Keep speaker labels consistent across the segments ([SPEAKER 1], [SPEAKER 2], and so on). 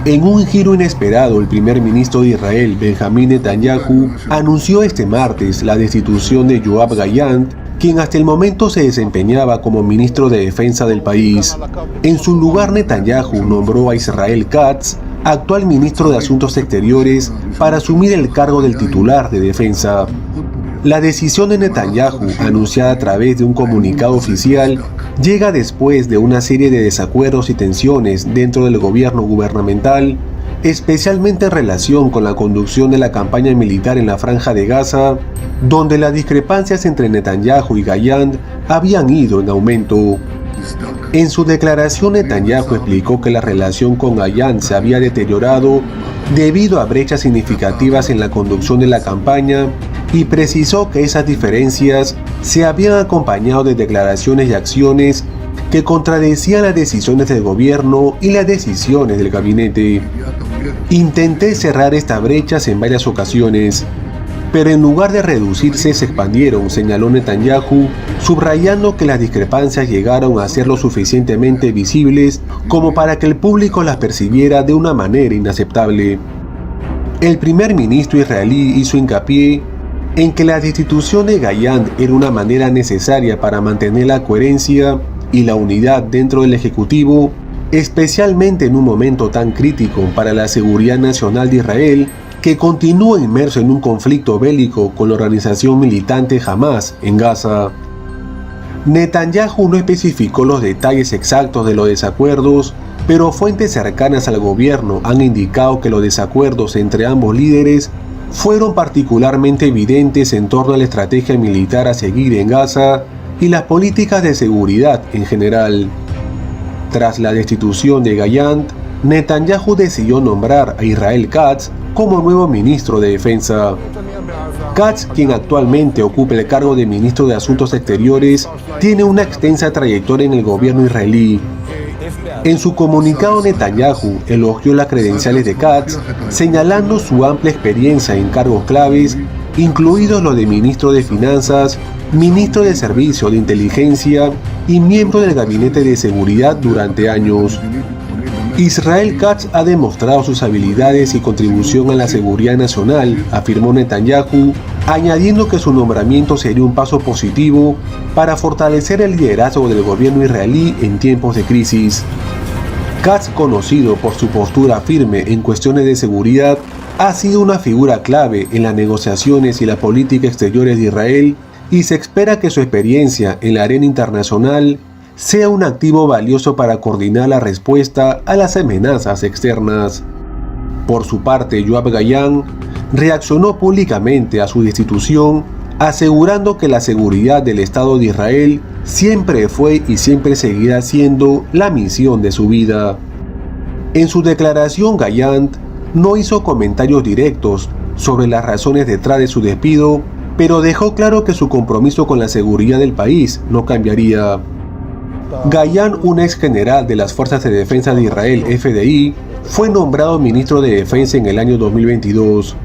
[SPEAKER 1] En un giro inesperado, el primer ministro de Israel, Benjamín Netanyahu, anunció este martes la destitución de Yoav Gallant, quien hasta el momento se desempeñaba como ministro de Defensa del país. En su lugar, Netanyahu nombró a Israel Katz, actual ministro de Asuntos Exteriores, para asumir el cargo del titular de Defensa. La decisión de Netanyahu, anunciada a través de un comunicado oficial, llega después de una serie de desacuerdos y tensiones dentro del gobierno gubernamental, especialmente en relación con la conducción de la campaña militar en la Franja de Gaza, donde las discrepancias entre Netanyahu y Gallant habían ido en aumento. En su declaración, Netanyahu explicó que la relación con Gallant se había deteriorado debido a brechas significativas en la conducción de la campaña y precisó que esas diferencias se habían acompañado de declaraciones y acciones que contradecían las decisiones del gobierno y las decisiones del gabinete. Intenté cerrar estas brechas en varias ocasiones, pero en lugar de reducirse se expandieron, señaló Netanyahu, subrayando que las discrepancias llegaron a ser lo suficientemente visibles como para que el público las percibiera de una manera inaceptable. El primer ministro israelí hizo hincapié en que la destitución de Gallant era una manera necesaria para mantener la coherencia y la unidad dentro del Ejecutivo, especialmente en un momento tan crítico para la seguridad nacional de Israel, que continúa inmerso en un conflicto bélico con la organización militante Hamas en Gaza. Netanyahu no especificó los detalles exactos de los desacuerdos, pero fuentes cercanas al gobierno han indicado que los desacuerdos entre ambos líderes fueron particularmente evidentes en torno a la estrategia militar a seguir en Gaza y las políticas de seguridad en general. Tras la destitución de Gallant, Netanyahu decidió nombrar a Israel Katz como nuevo ministro de Defensa. Katz, quien actualmente ocupa el cargo de ministro de Asuntos Exteriores, tiene una extensa trayectoria en el gobierno israelí. En su comunicado, Netanyahu elogió las credenciales de Katz, señalando su amplia experiencia en cargos claves, incluidos los de ministro de Finanzas, ministro de Servicio de Inteligencia y miembro del Gabinete de Seguridad durante años. Israel Katz ha demostrado sus habilidades y contribución a la seguridad nacional, afirmó Netanyahu, añadiendo que su nombramiento sería un paso positivo para fortalecer el liderazgo del gobierno israelí en tiempos de crisis. Katz, conocido por su postura firme en cuestiones de seguridad, ha sido una figura clave en las negociaciones y la política exteriores de Israel, y se espera que su experiencia en la arena internacional sea un activo valioso para coordinar la respuesta a las amenazas externas. Por su parte, Yoav Gallant reaccionó públicamente a su destitución, asegurando que la seguridad del Estado de Israel siempre fue y siempre seguirá siendo la misión de su vida. En su declaración, Gallant no hizo comentarios directos sobre las razones detrás de su despido, pero dejó claro que su compromiso con la seguridad del país no cambiaría. Gallant, un ex general de las Fuerzas de Defensa de Israel, FDI, fue nombrado ministro de Defensa en el año 2022.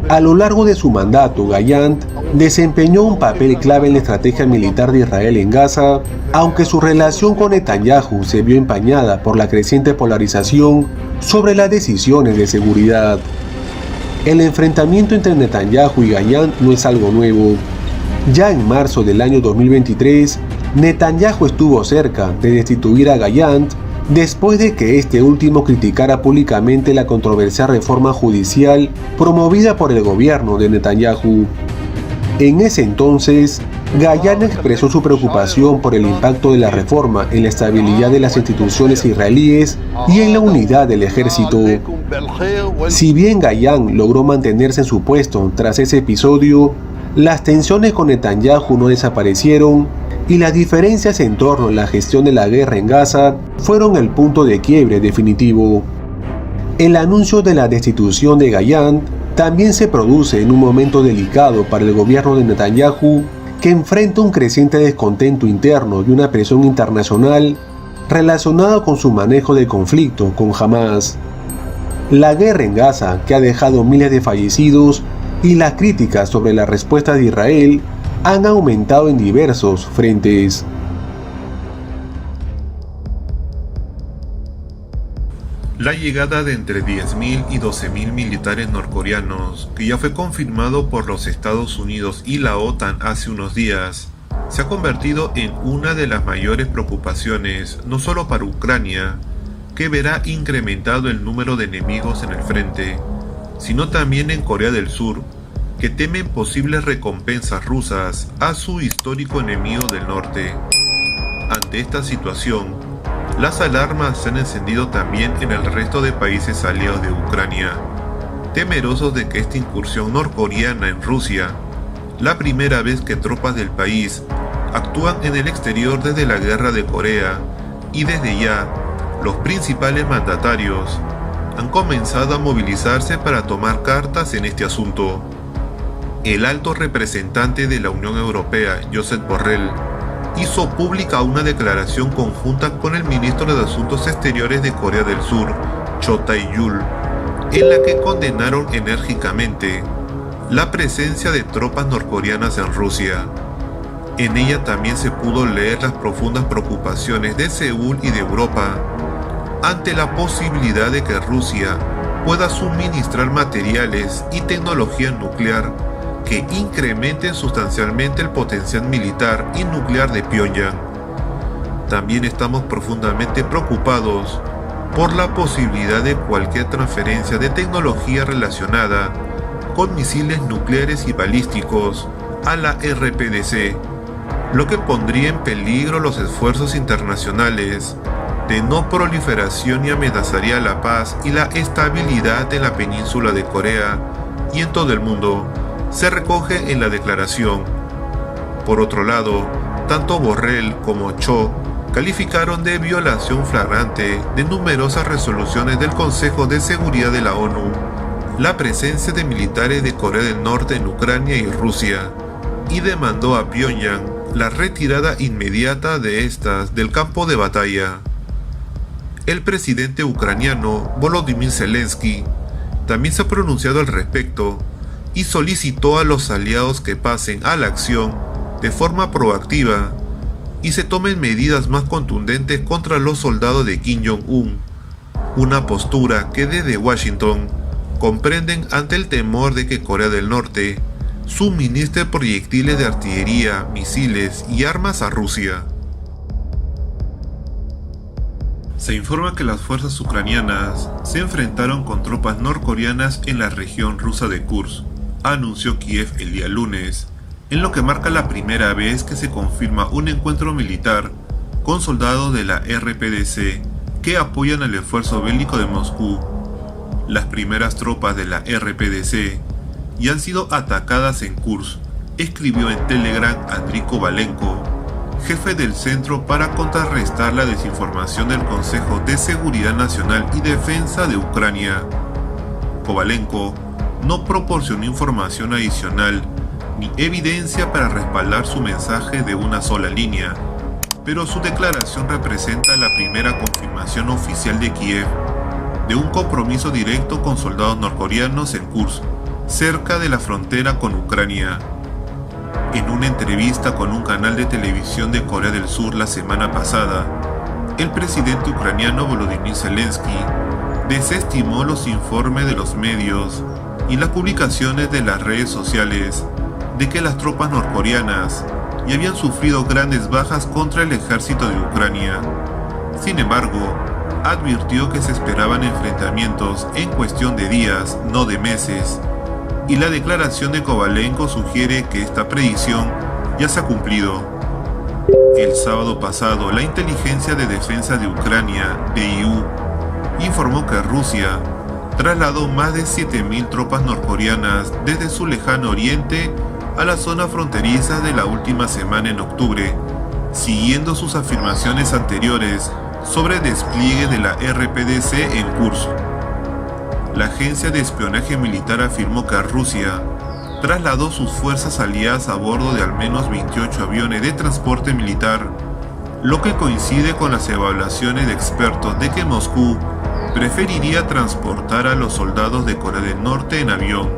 [SPEAKER 1] A lo largo de su mandato, Gallant desempeñó un papel clave en la estrategia militar de Israel en Gaza, aunque su relación con Netanyahu se vio empañada por la creciente polarización sobre las decisiones de seguridad. El enfrentamiento entre Netanyahu y Gallant no es algo nuevo. Ya en marzo del año 2023, Netanyahu estuvo cerca de destituir a Gallant después de que este último criticara públicamente la controversial reforma judicial promovida por el gobierno de Netanyahu. En ese entonces, Gallant expresó su preocupación por el impacto de la reforma en la estabilidad de las instituciones israelíes y en la unidad del ejército. Si bien Gallant logró mantenerse en su puesto tras ese episodio, las tensiones con Netanyahu no desaparecieron y las diferencias en torno a la gestión de la guerra en Gaza fueron el punto de quiebre definitivo. El anuncio de la destitución de Gallant también se produce en un momento delicado para el gobierno de Netanyahu, que enfrenta un creciente descontento interno y una presión internacional relacionada con su manejo del conflicto con Hamas. La guerra en Gaza, que ha dejado miles de fallecidos, y las críticas sobre la respuesta de Israel han aumentado en diversos frentes.
[SPEAKER 2] La llegada de entre 10.000 y 12.000 militares norcoreanos, que ya fue confirmado por los Estados Unidos y la OTAN hace unos días, se ha convertido en una de las mayores preocupaciones, no solo para Ucrania, que verá incrementado el número de enemigos en el frente, sino también en Corea del Sur, que temen posibles recompensas rusas a su histórico enemigo del norte. Ante esta situación, las alarmas se han encendido también en el resto de países aliados de Ucrania, temerosos de que esta incursión norcoreana en Rusia, la primera vez que tropas del país actúan en el exterior desde la guerra de Corea, y desde ya, los principales mandatarios han comenzado a movilizarse para tomar cartas en este asunto. El alto representante de la Unión Europea, Josep Borrell, hizo pública una declaración conjunta con el ministro de Asuntos Exteriores de Corea del Sur, Cho Tae-yul, en la que condenaron enérgicamente la presencia de tropas norcoreanas en Rusia. En ella también se pudo leer las profundas preocupaciones de Seúl y de Europa ante la posibilidad de que Rusia pueda suministrar materiales y tecnología nuclear que incrementen sustancialmente el potencial militar y nuclear de Pyongyang. También estamos profundamente preocupados por la posibilidad de cualquier transferencia de tecnología relacionada con misiles nucleares y balísticos a la RPDC, lo que pondría en peligro los esfuerzos internacionales de no proliferación y amenazaría la paz y la estabilidad en la península de Corea y en todo el mundo, se recoge en la declaración. Por otro lado, tanto Borrell como Cho calificaron de violación flagrante de numerosas resoluciones del Consejo de Seguridad de la ONU la presencia de militares de Corea del Norte en Ucrania y Rusia, y demandó a Pyongyang la retirada inmediata de estas del campo de batalla. El presidente ucraniano Volodymyr Zelensky también se ha pronunciado al respecto y solicitó a los aliados que pasen a la acción de forma proactiva y se tomen medidas más contundentes contra los soldados de Kim Jong-un, una postura que desde Washington comprenden ante el temor de que Corea del Norte suministre proyectiles de artillería, misiles y armas a Rusia. Se informa que las fuerzas ucranianas se enfrentaron con tropas norcoreanas en la región rusa de Kursk, anunció Kiev el día lunes, en lo que marca la primera vez que se confirma un encuentro militar con soldados de la RPDC que apoyan el esfuerzo bélico de Moscú. Las primeras tropas de la RPDC ya han sido atacadas en Kursk, escribió en Telegram Andriy Kovalenko, jefe del Centro para contrarrestar la desinformación del Consejo de Seguridad Nacional y Defensa de Ucrania. Kovalenko no proporcionó información adicional ni evidencia para respaldar su mensaje de una sola línea, pero su declaración representa la primera confirmación oficial de Kiev de un compromiso directo con soldados norcoreanos en Kursk, cerca de la frontera con Ucrania. En una entrevista con un canal de televisión de Corea del Sur la semana pasada, el presidente ucraniano Volodymyr Zelensky desestimó los informes de los medios y las publicaciones de las redes sociales de que las tropas norcoreanas ya habían sufrido grandes bajas contra el ejército de Ucrania. Sin embargo, advirtió que se esperaban enfrentamientos en cuestión de días, no de meses, y la declaración de Kovalenko sugiere que esta predicción ya se ha cumplido. El sábado pasado, la Inteligencia de Defensa de Ucrania, DIU, informó que Rusia trasladó más de 7.000 tropas norcoreanas desde su lejano oriente a la zona fronteriza de la última semana en octubre, siguiendo sus afirmaciones anteriores sobre despliegue de la RPDC en Kursk. La agencia de espionaje militar afirmó que Rusia trasladó sus fuerzas aliadas a bordo de al menos 28 aviones de transporte militar, lo que coincide con las evaluaciones de expertos de que Moscú preferiría transportar a los soldados de Corea del Norte en avión.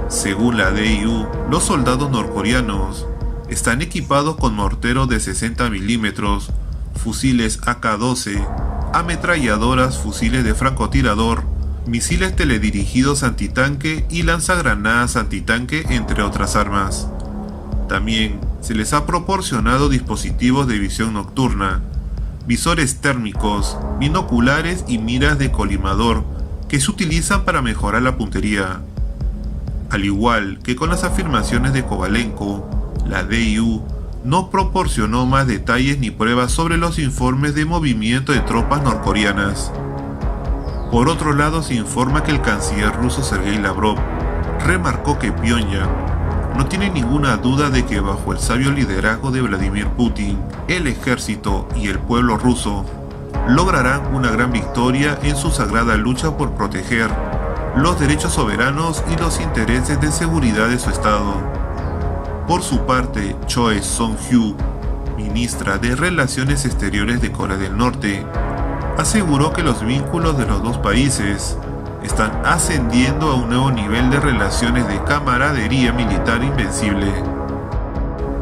[SPEAKER 2] Según la DIU, los soldados norcoreanos están equipados con morteros de 60 milímetros, fusiles AK-12, ametralladoras, fusiles de francotirador, misiles teledirigidos antitanque y lanzagranadas antitanque, entre otras armas. También se les ha proporcionado dispositivos de visión nocturna, visores térmicos, binoculares y miras de colimador que se utilizan para mejorar la puntería. Al igual que con las afirmaciones de Kovalenko, la DIU no proporcionó más detalles ni pruebas sobre los informes de movimiento de tropas norcoreanas. Por otro lado, se informa que el canciller ruso Sergei Lavrov remarcó que Pyongyang no tiene ninguna duda de que bajo el sabio liderazgo de Vladimir Putin, el ejército y el pueblo ruso lograrán una gran victoria en su sagrada lucha por proteger los derechos soberanos y los intereses de seguridad de su estado. Por su parte, Choe Son-hu, ministra de Relaciones Exteriores de Corea del Norte, aseguró que los vínculos de los dos países están ascendiendo a un nuevo nivel de relaciones de camaradería militar invencible.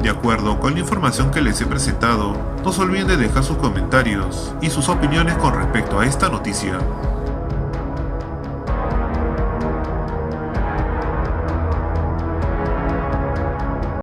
[SPEAKER 2] De acuerdo con la información que les he presentado, no se olviden de dejar sus comentarios y sus opiniones con respecto a esta noticia.